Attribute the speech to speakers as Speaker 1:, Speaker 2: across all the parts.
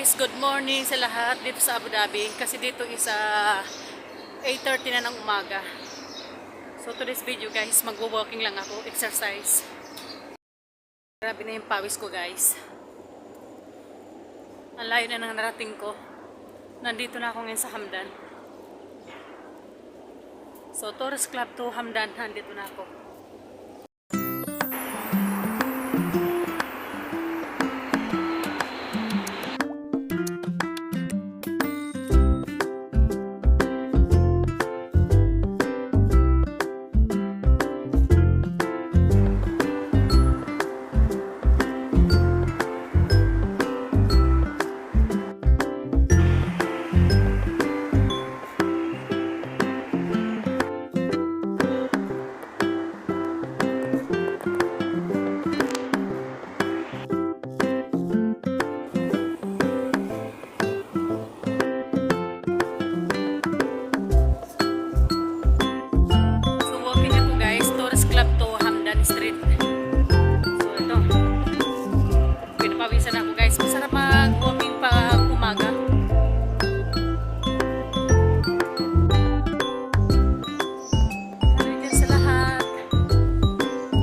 Speaker 1: guys, good morning sa lahat dito sa Abu Dhabi kasi dito is 8:30 na ng umaga. So today's video guys, magwo-walking lang ako, exercise. Grabe na yung pawis ko guys. Ang layo na ng narating ko. Nandito na ako ngayon sa Hamdan. So Tourist Club to Hamdan, nandito na ako. Street. So ito. Pinapawisan ako guys. Masarap mag-walking pa umaga. Ano dyan sa lahat.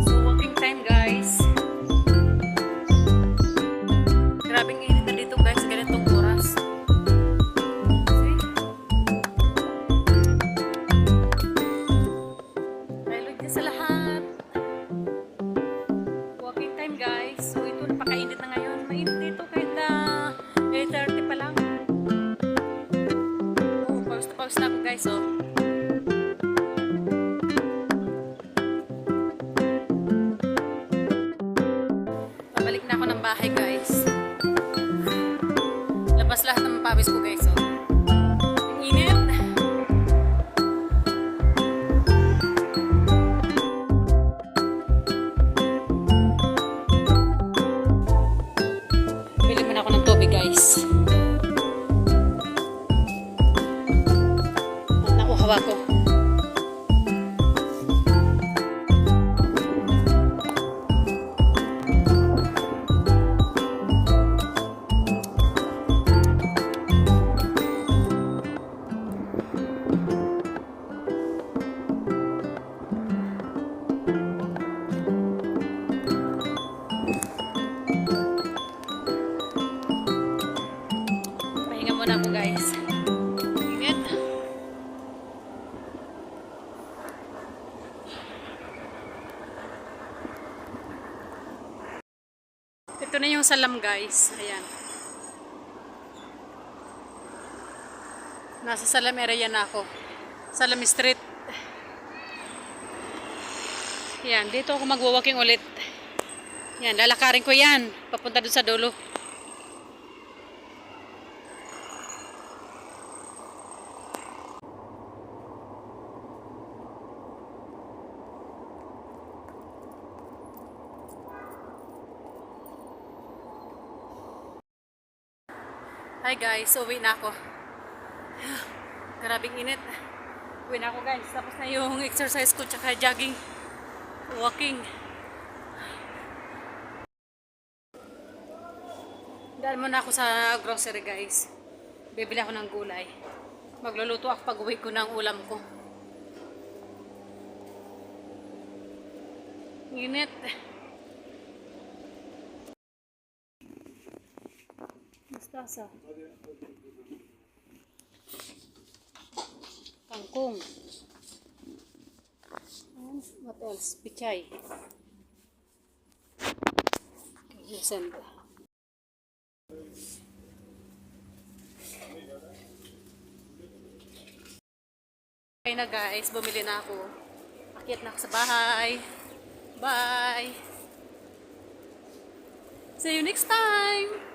Speaker 1: So walking time guys. Grabing init na dito guys. Ganitong oras. See? Hello dyan sa lahat. Guys, so ito napakainit na ngayon. Mainit dito kahit 8:30 pa lang. Oh, pause na ako guys, oh. Pabalik na ako ng bahay guys. Labas lahat ng pawis ko guys, oh. Ang init. Guys. Nauhawa ko. Muna ako guys. Init. Ito na yung Salam guys. Ayan. Nasa Salam area na ako. Salam Street. Ayan. Dito ako magwa-walking ulit. Ayan. Lalakarin ko yan. Papunta doon sa dulo. Hi guys, uwi na ako. Grabing init. Uwi na ako guys. Tapos na yung exercise ko tsaka jogging, walking. Dahil muna ako sa grocery guys. Bibili ako ng gulay. Magluluto ako pag uwi ko ng ulam ko. Init. Mustasa. Kangkong. And what else? Pichay. Send. Okay na guys, bumili na ako. Akyat na ako sa bahay. Bye! See you next time!